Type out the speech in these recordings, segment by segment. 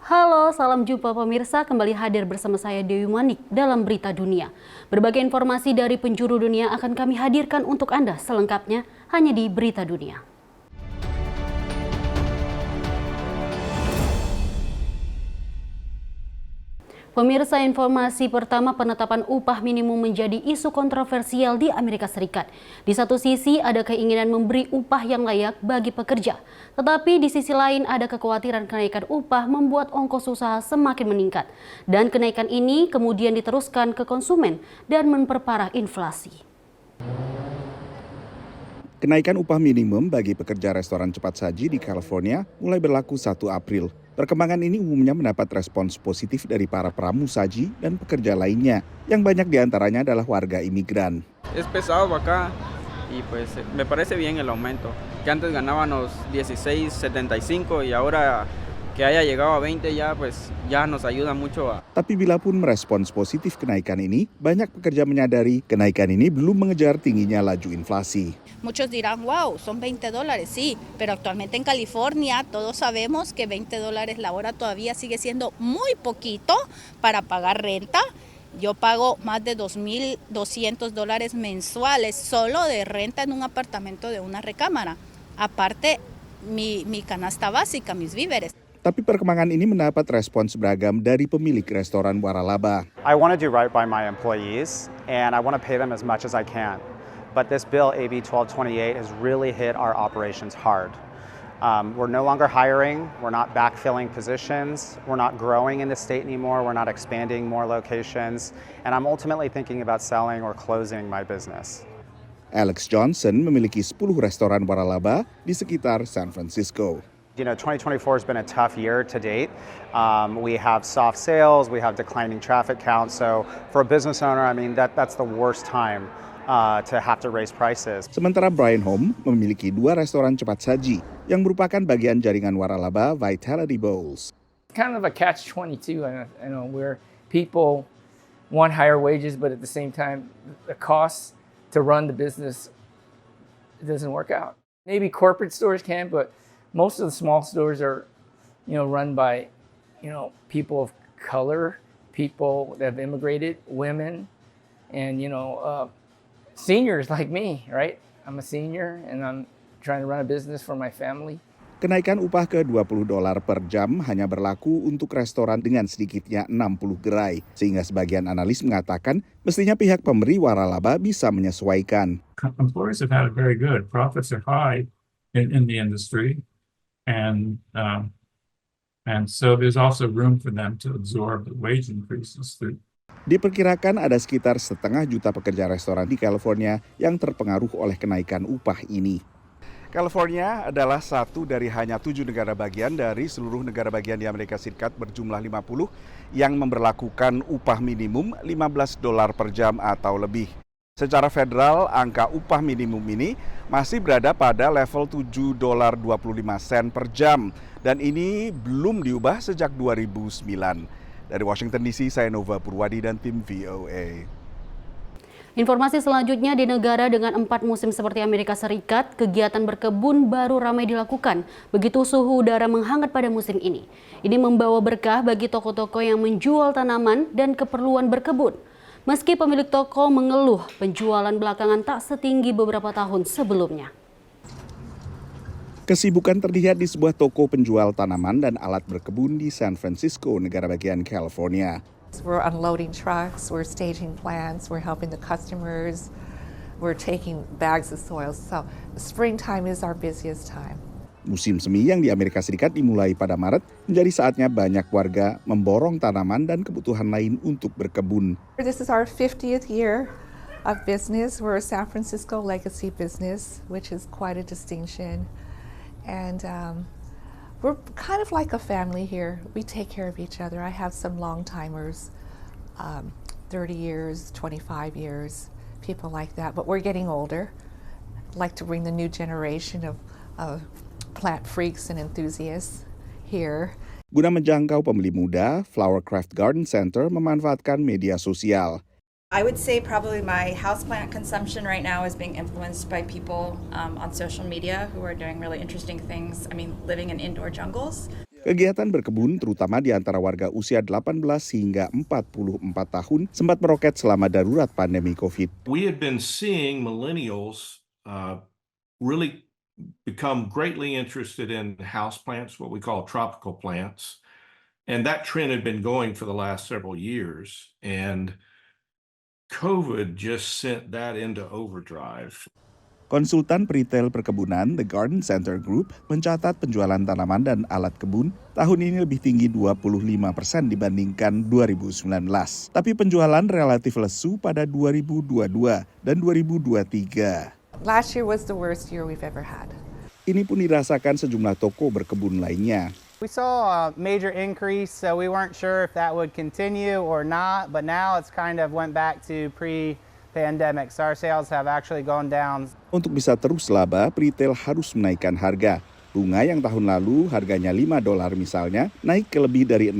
Halo, salam jumpa pemirsa, kembali hadir bersama saya Dewi Manik dalam Berita Dunia. Berbagai informasi dari penjuru dunia akan kami hadirkan untuk Anda selengkapnya hanya di Berita Dunia. Pemirsa, informasi pertama, penetapan upah minimum menjadi isu kontroversial di Amerika Serikat. Di satu sisi ada keinginan memberi upah yang layak bagi pekerja, tetapi di sisi lain ada kekhawatiran kenaikan upah membuat ongkos usaha semakin meningkat. Dan kenaikan ini kemudian diteruskan ke konsumen dan memperparah inflasi. Kenaikan upah minimum bagi pekerja restoran cepat saji di California mulai berlaku 1 April. Perkembangan ini umumnya mendapat respons positif dari para pramusaji dan pekerja lainnya, yang banyak diantaranya adalah warga imigran. Es pesado acá y pues me parece bien el aumento. Que antes ganábamos 16.75 y ahora que haya llegado a 20 ya nos ayuda mucho a. Tapi bila pun merespons positif kenaikan ini, banyak pekerja menyadari kenaikan ini belum mengejar tingginya laju inflasi. Muchos dirán, wow, son $20, sí, pero actualmente en California todos sabemos que $20 la hora todavía sigue siendo muy poquito para pagar renta. Yo pago más de $2,200 mensuales solo de renta en un apartamento de una recámara. Aparte, mi canasta básica, mis víveres. Tapi perkembangan ini mendapat respons beragam dari pemilik restoran Waralaba. I want to do right by my employees, and I want to pay them as much as I can. But this bill, AB 1228, has really hit our operations hard. We're no longer hiring, we're not backfilling positions, we're not growing in the state anymore, we're not expanding more locations, and I'm ultimately thinking about selling or closing my business. Alex Johnson memiliki 10 restoran Waralaba di sekitar San Francisco. 2024 has been a tough year to date. We have soft sales, we have declining traffic counts. So for a business owner, I mean, that's the worst time to have to raise prices. Sementara Brian Home memiliki 2 restoran cepat saji yang merupakan bagian jaringan Waralaba Vitality Bowls. Kind of a catch-22, where people want higher wages, but at the same time, the cost to run the business doesn't work out. Maybe corporate stores can, but most of the small stores are, run by, people of color, people that have immigrated, women, and, seniors like me, right? I'm a senior and I'm trying to run a business for my family. Kenaikan upah ke $20 per jam hanya berlaku untuk restoran dengan sedikitnya 60 gerai, sehingga sebagian analis mengatakan mestinya pihak pemberi Waralaba bisa menyesuaikan. Employers have had it very good. Profits are high in the industry. And so there's also room for them to absorb the wage increases. Diperkirakan ada sekitar 500,000 pekerja restoran di California yang terpengaruh oleh kenaikan upah ini. California adalah satu dari hanya 7 negara bagian dari seluruh negara bagian di Amerika Serikat berjumlah 50 yang memberlakukan upah minimum $15 per jam atau lebih. Secara federal, angka upah minimum ini masih berada pada level $7.25 per jam. Dan ini belum diubah sejak 2009. Dari Washington DC, saya Nova Purwadi dan tim VOA. Informasi selanjutnya, di negara dengan 4 musim seperti Amerika Serikat, kegiatan berkebun baru ramai dilakukan. Begitu suhu udara menghangat pada musim ini. Ini membawa berkah bagi toko-toko yang menjual tanaman dan keperluan berkebun. Meski pemilik toko mengeluh, penjualan belakangan tak setinggi beberapa tahun sebelumnya. Kesibukan terlihat di sebuah toko penjual tanaman dan alat berkebun di San Francisco, negara bagian California. We're unloading trucks, we're staging plants, we're helping the customers, we're taking bags of soil. So springtime is our busiest time. Musim semi yang di Amerika Serikat dimulai pada Maret menjadi saatnya banyak warga memborong tanaman dan kebutuhan lain untuk berkebun. This is our 50th year of business. We're a San Francisco legacy business, which is quite a distinction. And we're kind of like a family here. We take care of each other. I have some long-timers, 30 years, 25 years, people like that. But we're getting older. I'd like to bring the new generation of plant freaks and enthusiasts here. Guna menjangkau pembeli muda, Flowercraft Garden Center memanfaatkan media sosial. I would say probably my houseplant consumption right now is being influenced by people on social media who are doing really interesting things. I mean, living in indoor jungles. Kegiatan berkebun terutama di antara warga usia 18 hingga 44 tahun sempat meroket selama darurat pandemi COVID. We had been seeing millennials really become greatly interested in houseplants, what we call tropical plants. And that trend had been going for the last several years. And COVID just sent that into overdrive. Konsultan peritel perkebunan The Garden Center Group mencatat penjualan tanaman dan alat kebun tahun ini lebih tinggi 25% dibandingkan 2019. Tapi penjualan relatif lesu pada 2022 dan 2023. Last year was the worst year we've ever had. Ini pun dirasakan sejumlah toko berkebun lainnya. We saw a major increase, so we weren't sure if that would continue or not, but now it's kind of went back to pre-pandemic. So our sales have actually gone down. Untuk bisa terus laba, peritel harus menaikkan harga. Bunga yang tahun lalu harganya $5 misalnya, naik ke lebih dari $6.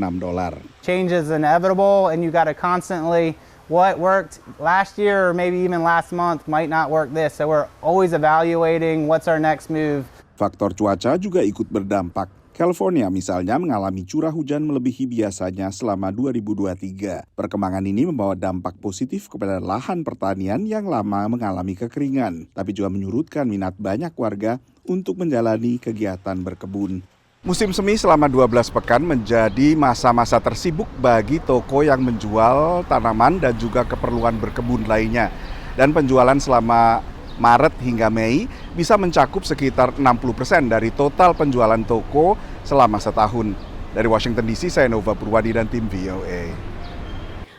Change is inevitable and you got to constantly, what worked last year or maybe even last month might not work this. So we're always evaluating what's our next move. Faktor cuaca juga ikut berdampak. California misalnya mengalami curah hujan melebihi biasanya selama 2023. Perkembangan ini membawa dampak positif kepada lahan pertanian yang lama mengalami kekeringan, tapi juga menyurutkan minat banyak warga untuk menjalani kegiatan berkebun. Musim semi selama 12 pekan menjadi masa-masa tersibuk bagi toko yang menjual tanaman dan juga keperluan berkebun lainnya. Dan penjualan selama Maret hingga Mei bisa mencakup sekitar 60% dari total penjualan toko selama setahun. Dari Washington DC, saya Nova Purwadi dan tim VOA.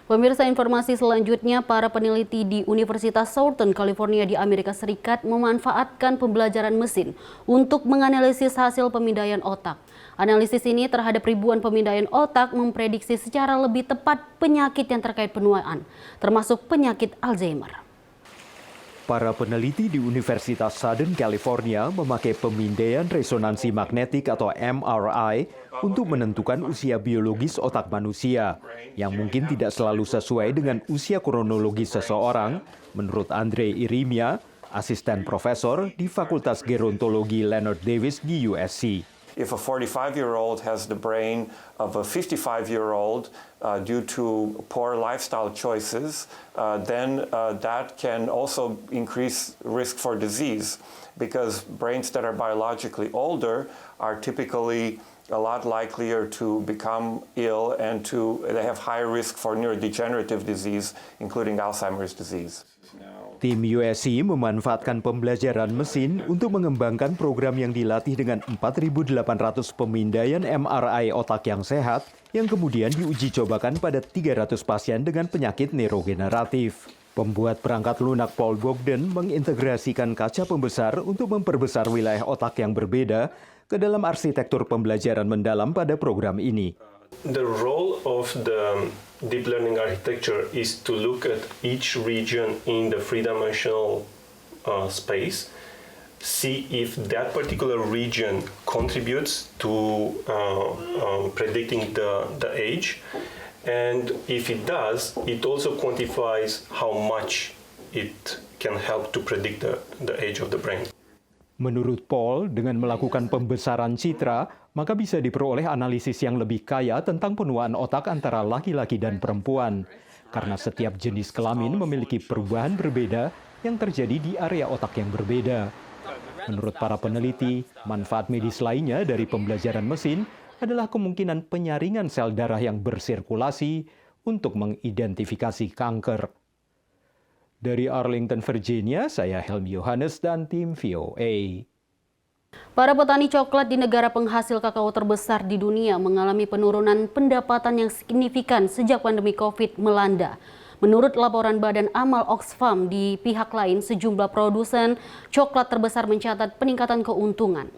Pemirsa, informasi selanjutnya, para peneliti di Universitas Southern California di Amerika Serikat memanfaatkan pembelajaran mesin untuk menganalisis hasil pemindaian otak. Analisis ini terhadap ribuan pemindaian otak memprediksi secara lebih tepat penyakit yang terkait penuaan, termasuk penyakit Alzheimer. Para peneliti di Universitas Southern California memakai pemindaian resonansi magnetik atau MRI untuk menentukan usia biologis otak manusia yang mungkin tidak selalu sesuai dengan usia kronologis seseorang, menurut Andre Irimia, asisten profesor di Fakultas Gerontologi Leonard Davis di USC. If a 45-year-old has the brain of a 55-year-old due to poor lifestyle choices, then that can also increase risk for disease, because brains that are biologically older are typically a lot likelier to become ill and they have higher risk for neurodegenerative disease, including Alzheimer's disease. Tim USC memanfaatkan pembelajaran mesin untuk mengembangkan program yang dilatih dengan 4.800 pemindaian MRI otak yang sehat yang kemudian diuji cobakan pada 300 pasien dengan penyakit neurogeneratif. Pembuat perangkat lunak Paul Bogdan mengintegrasikan kaca pembesar untuk memperbesar wilayah otak yang berbeda ke dalam arsitektur pembelajaran mendalam pada program ini. The role of the deep learning architecture is to look at each region in the three-dimensional space, see if that particular region contributes to predicting the age, and if it does, it also quantifies how much it can help to predict the age of the brain. Menurut Paul, dengan melakukan pembesaran citra, maka bisa diperoleh analisis yang lebih kaya tentang penuaan otak antara laki-laki dan perempuan. Karena setiap jenis kelamin memiliki perubahan berbeda yang terjadi di area otak yang berbeda. Menurut para peneliti, manfaat medis lainnya dari pembelajaran mesin adalah kemungkinan penyaringan sel darah yang bersirkulasi untuk mengidentifikasi kanker. Dari Arlington, Virginia, saya Helmi Yohanes dan tim VOA. Para petani coklat di negara penghasil kakao terbesar di dunia mengalami penurunan pendapatan yang signifikan sejak pandemi COVID melanda. Menurut laporan Badan Amal Oxfam, di pihak lain sejumlah produsen coklat terbesar mencatat peningkatan keuntungan.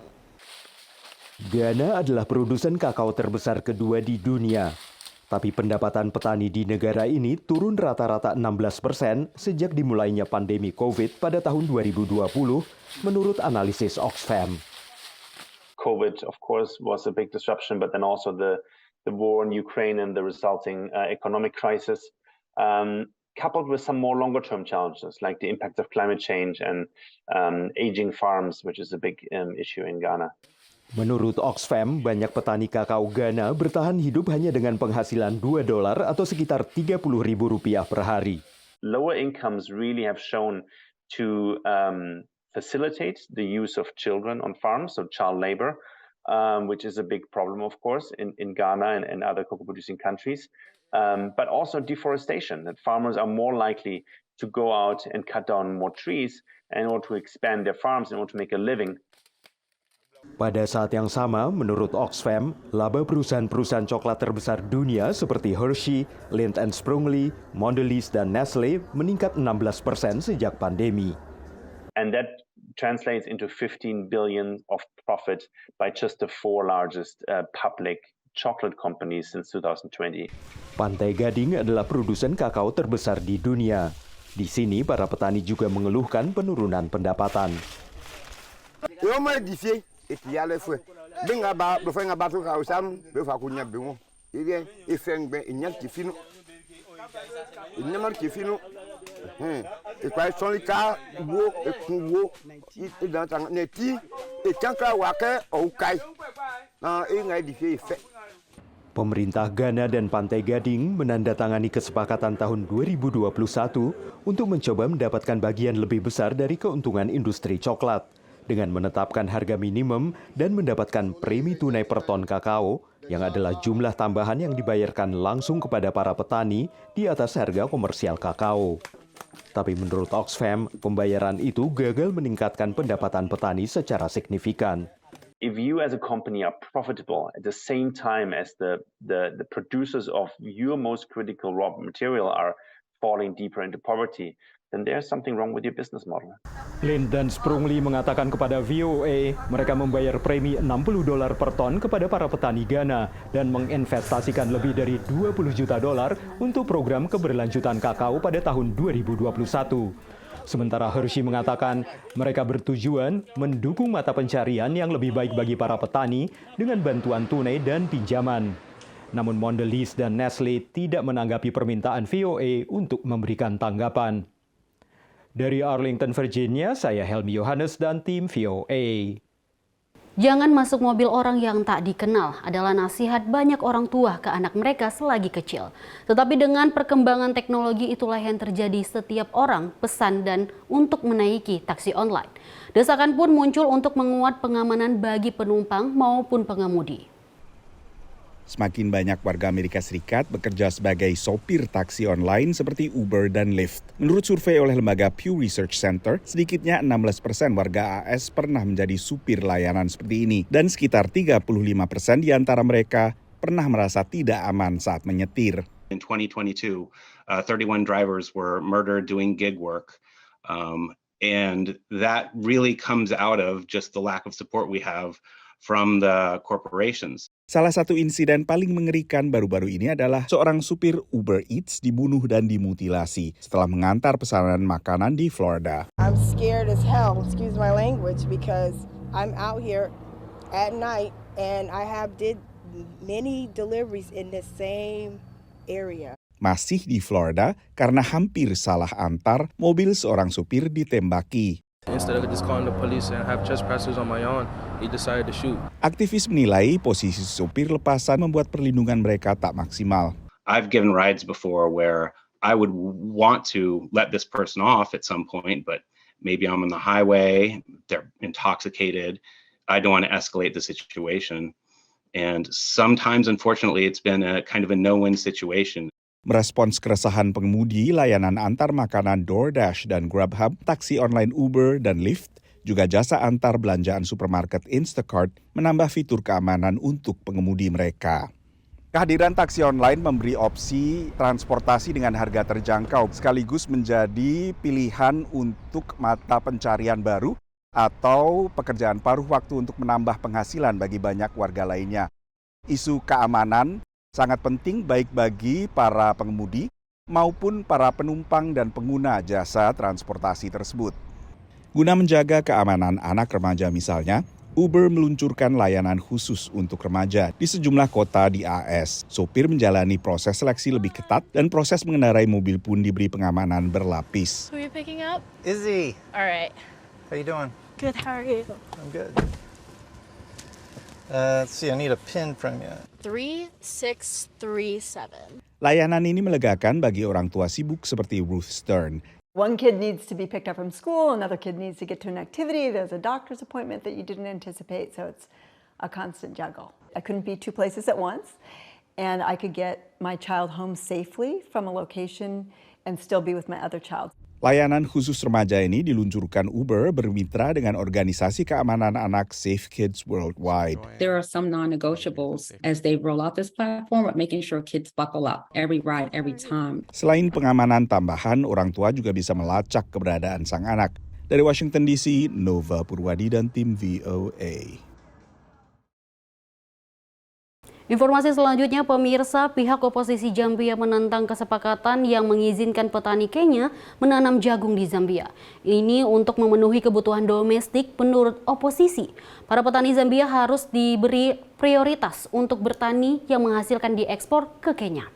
Ghana adalah produsen kakao terbesar kedua di dunia. Tapi pendapatan petani di negara ini turun rata-rata 16% sejak dimulainya pandemi COVID pada tahun 2020, menurut analisis Oxfam. COVID, of course, was a big disruption, but then also the war in Ukraine and the resulting economic crisis, coupled with some more longer-term challenges, like the impact of climate change and aging farms, which is a big issue in Ghana. Menurut Oxfam, banyak petani kakao Ghana bertahan hidup hanya dengan penghasilan $2 atau sekitar Rp30.000 per hari. Lower incomes really have shown to facilitate the use of children on farms, so child labor, which is a big problem, of course, in Ghana and other cocoa-producing countries, but also deforestation, that farmers are more likely to go out and cut down more trees in order to expand their farms, in order to make a living. Pada saat yang sama, menurut Oxfam, laba perusahaan-perusahaan coklat terbesar dunia seperti Hershey, Lindt & Sprungly, Mondelez, dan Nestle meningkat 16% sejak pandemi. And that translates into 15 billion of profit by just the 4 largest public chocolate companies since 2020. Pantai Gading adalah produsen kakao terbesar di dunia. Di sini, para petani juga mengeluhkan penurunan pendapatan. Pemerintah Ghana dan Pantai Gading menandatangani kesepakatan tahun 2021 untuk mencoba mendapatkan bagian lebih besar dari keuntungan industri coklat dengan menetapkan harga minimum dan mendapatkan premi tunai per ton kakao yang adalah jumlah tambahan yang dibayarkan langsung kepada para petani di atas harga komersial kakao. Tapi menurut Oxfam, pembayaran itu gagal meningkatkan pendapatan petani secara signifikan. If you as a company are profitable at the same time as the producers of your most critical raw material are falling deeper into poverty, then there's something wrong with your business model. Lindt dan Sprungly mengatakan kepada VOA mereka membayar premi $60 per ton kepada para petani Ghana dan menginvestasikan lebih dari $20 juta untuk program keberlanjutan kakao pada tahun 2021. Sementara Hershey mengatakan mereka bertujuan mendukung mata pencarian yang lebih baik bagi para petani dengan bantuan tunai dan pinjaman. Namun Mondelez dan Nestle tidak menanggapi permintaan VOA untuk memberikan tanggapan. Dari Arlington, Virginia, saya Helmi Yohanes dan tim VOA. Jangan masuk mobil orang yang tak dikenal adalah nasihat banyak orang tua ke anak mereka selagi kecil. Tetapi dengan perkembangan teknologi itulah yang terjadi setiap orang pesan dan untuk menaiki taksi online. Desakan pun muncul untuk menguat pengamanan bagi penumpang maupun pengemudi. Semakin banyak warga Amerika Serikat bekerja sebagai sopir taksi online seperti Uber dan Lyft. Menurut survei oleh lembaga Pew Research Center, sedikitnya 16% warga AS pernah menjadi supir layanan seperti ini. Dan sekitar 35% di antara mereka pernah merasa tidak aman saat menyetir. In 2022, 31 drivers were murdered doing gig work. And that really comes out of just the lack of support we have from the corporations. Salah satu insiden paling mengerikan baru-baru ini adalah seorang supir Uber Eats dibunuh dan dimutilasi setelah mengantar pesanan makanan di Florida. I'm scared as hell, excuse my language, because I'm out here at night and I did many deliveries in the same area. Masih di Florida karena hampir salah antar, mobil seorang supir ditembaki. Instead of just calling the police and have trespassers on my own, he decided to shoot. Aktivis menilai posisi supir lepasan membuat perlindungan mereka tak maksimal. I've given rides before where I would want to let this person off at some point, but maybe I'm on the highway, they're intoxicated, I don't want to escalate the situation. And sometimes, unfortunately, it's been a kind of a no-win situation. Merespons keresahan pengemudi layanan antar makanan DoorDash dan Grubhub, taksi online Uber dan Lyft, juga jasa antar belanjaan supermarket Instacart menambah fitur keamanan untuk pengemudi mereka. Kehadiran taksi online memberi opsi transportasi dengan harga terjangkau sekaligus menjadi pilihan untuk mata pencarian baru atau pekerjaan paruh waktu untuk menambah penghasilan bagi banyak warga lainnya. Isu keamanan sangat penting baik bagi para pengemudi maupun para penumpang dan pengguna jasa transportasi tersebut. Guna menjaga keamanan anak remaja misalnya, Uber meluncurkan layanan khusus untuk remaja di sejumlah kota di AS. Sopir menjalani proses seleksi lebih ketat dan proses mengendarai mobil pun diberi pengamanan berlapis. Who are you picking up? Izzy. All right. How you doing? Good, how are you? I'm good. See, I need a pin from you. 3637. Layanan ini melegakan bagi orang tua sibuk seperti Ruth Stern. One kid needs to be picked up from school, another kid needs to get to an activity, there's a doctor's appointment that you didn't anticipate, so it's a constant juggle. I couldn't be two places at once, and I could get my child home safely from a location and still be with my other child. Layanan khusus remaja ini diluncurkan Uber bermitra dengan organisasi keamanan anak Safe Kids Worldwide. There are some non-negotiables as they roll out this platform, but making sure kids buckle up every ride, every time. Selain pengamanan tambahan, orang tua juga bisa melacak keberadaan sang anak. Dari Washington DC, Nova Purwadi dan tim VOA. Informasi selanjutnya, pemirsa, pihak oposisi Zambia menentang kesepakatan yang mengizinkan petani Kenya menanam jagung di Zambia. Ini untuk memenuhi kebutuhan domestik menurut oposisi. Para petani Zambia harus diberi prioritas untuk bertani yang menghasilkan diekspor ke Kenya.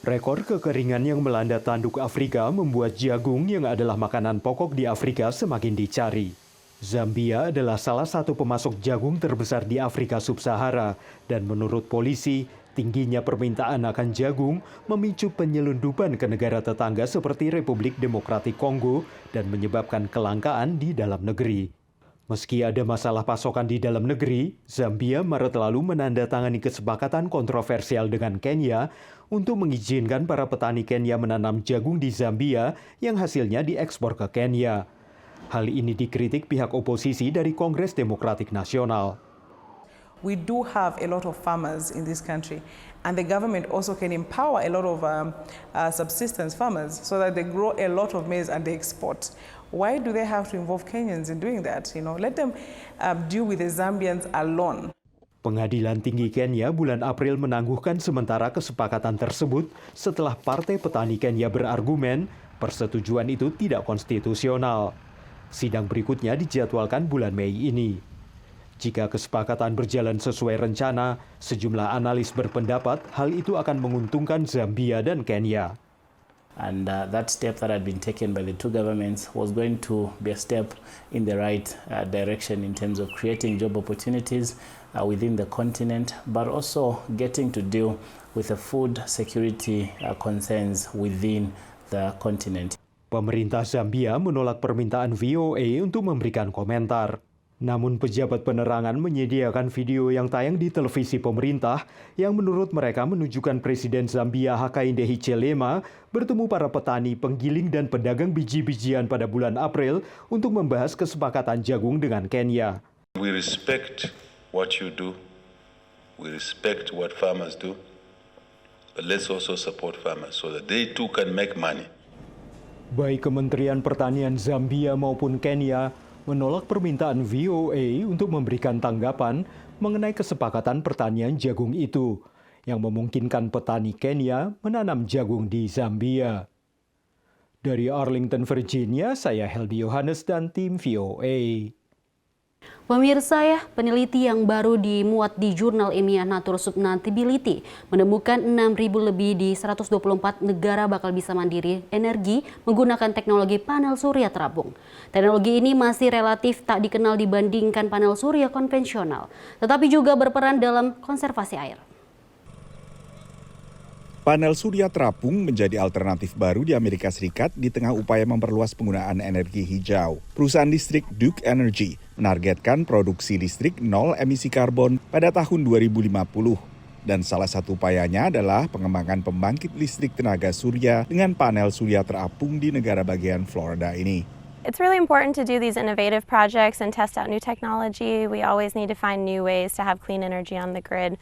Rekor kekeringan yang melanda tanduk Afrika membuat jagung yang adalah makanan pokok di Afrika semakin dicari. Zambia adalah salah satu pemasok jagung terbesar di Afrika Sub-Sahara dan menurut polisi, tingginya permintaan akan jagung memicu penyelundupan ke negara tetangga seperti Republik Demokratik Kongo dan menyebabkan kelangkaan di dalam negeri. Meski ada masalah pasokan di dalam negeri, Zambia Maret lalu menandatangani kesepakatan kontroversial dengan Kenya untuk mengizinkan para petani Kenya menanam jagung di Zambia yang hasilnya diekspor ke Kenya. Hal ini dikritik pihak oposisi dari Kongres Demokratik Nasional. We do have a lot of farmers in this country, and the government also can empower a lot of subsistence farmers so that they grow a lot of maize and they export. Why do they have to involve Kenyans in doing that? Let them deal with the Zambians alone. Pengadilan Tinggi Kenya bulan April menangguhkan sementara kesepakatan tersebut setelah Partai Petani Kenya berargumen persetujuan itu tidak konstitusional. Sidang berikutnya dijadwalkan bulan Mei ini. Jika kesepakatan berjalan sesuai rencana, sejumlah analis berpendapat hal itu akan menguntungkan Zambia dan Kenya. And that step that had been taken by the two governments was going to be a step in the right direction in terms of creating job opportunities within the continent, but also getting to deal with the food security concerns within the continent. Pemerintah Zambia menolak permintaan VOA untuk memberikan komentar. Namun pejabat penerangan menyediakan video yang tayang di televisi pemerintah yang menurut mereka menunjukkan Presiden Zambia Hakainde Hichilema bertemu para petani, penggiling dan pedagang biji-bijian pada bulan April untuk membahas kesepakatan jagung dengan Kenya. We respect what you do. We respect what farmers do. But let's also support farmers so that they too can make money. Baik Kementerian Pertanian Zambia maupun Kenya menolak permintaan VOA untuk memberikan tanggapan mengenai kesepakatan pertanian jagung itu yang memungkinkan petani Kenya menanam jagung di Zambia. Dari Arlington, Virginia, saya Heldi Yohanes dan tim VOA. Pemirsa ya, peneliti yang baru dimuat di jurnal ilmiah Nature Sustainability menemukan 6.000 lebih di 124 negara bakal bisa mandiri energi menggunakan teknologi panel surya terapung. Teknologi ini masih relatif tak dikenal dibandingkan panel surya konvensional, tetapi juga berperan dalam konservasi air. Panel surya terapung menjadi alternatif baru di Amerika Serikat di tengah upaya memperluas penggunaan energi hijau. Perusahaan listrik Duke Energy menargetkan produksi listrik nol emisi karbon pada tahun 2050. Dan salah satu upayanya adalah pengembangan pembangkit listrik tenaga surya dengan panel surya terapung di negara bagian Florida ini. It's really important to do these innovative projects and test out new technology. We always need to find new ways to have clean energy on the grid.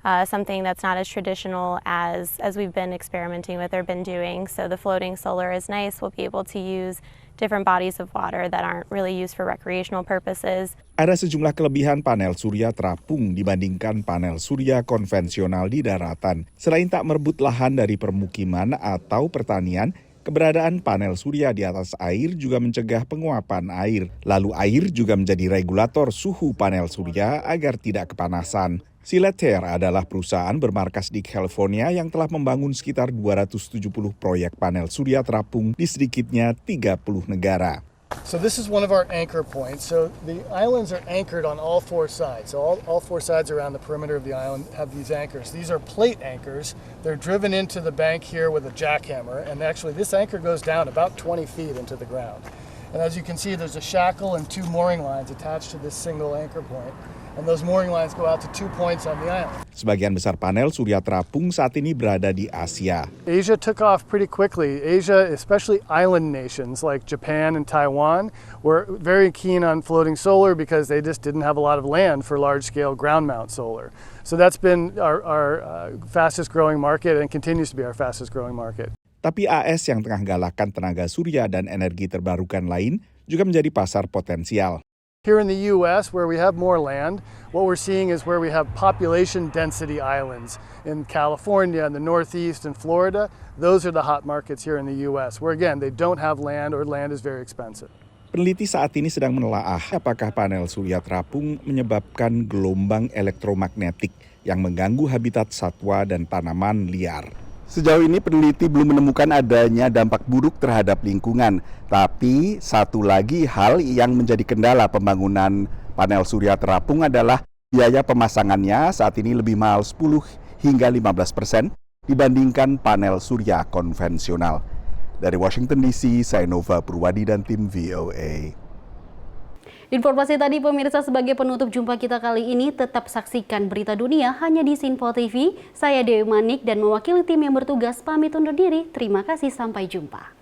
Something that's not as traditional as we've been experimenting with or been doing. So the floating solar is nice. We'll be able to use different bodies of water that aren't really used for recreational purposes. Ada sejumlah kelebihan panel surya terapung dibandingkan panel surya konvensional di daratan. Selain tak merebut lahan dari permukiman atau pertanian, keberadaan panel surya di atas air juga mencegah penguapan air. Lalu air juga menjadi regulator suhu panel surya agar tidak kepanasan. Sileter adalah perusahaan bermarkas di California yang telah membangun sekitar 270 proyek panel surya terapung di sedikitnya 30 negara. So this is one of our anchor points. So the islands are anchored on all four sides. So all four sides around the perimeter of the island have these anchors. These are plate anchors. They're driven into the bank here with a jackhammer. And actually this anchor goes down about 20 feet into the ground. And as you can see, there's a shackle and 2 mooring lines attached to this single anchor point. And those mooring lines go out to 2 points on the island. Sebagian besar panel surya terapung saat ini berada di Asia. Asia took off pretty quickly. Asia, especially island nations like Japan and Taiwan, were very keen on floating solar because they just didn't have a lot of land for large-scale ground mount solar. So that's been our fastest growing market and continues to be our fastest growing market. Tapi AS yang tengah galakkan tenaga surya dan energi terbarukan lain juga menjadi pasar potensial. Here in the U.S., where we have more land, what we're seeing is where we have population density islands. In California, in the Northeast, and Florida, those are the hot markets here in the U.S., where again, they don't have land or land is very expensive. Peneliti saat ini sedang menelaah apakah panel surya terapung menyebabkan gelombang elektromagnetik yang mengganggu habitat satwa dan tanaman liar. Sejauh ini peneliti belum menemukan adanya dampak buruk terhadap lingkungan. Tapi satu lagi hal yang menjadi kendala pembangunan panel surya terapung adalah biaya pemasangannya saat ini lebih mahal 10 hingga 15% dibandingkan panel surya konvensional. Dari Washington DC, saya Nova Purwadi dan tim VOA. Informasi tadi pemirsa sebagai penutup jumpa kita kali ini, tetap saksikan berita dunia hanya di Sinpo TV. Saya Dewi Manik dan mewakili tim yang bertugas pamit undur diri. Terima kasih, sampai jumpa.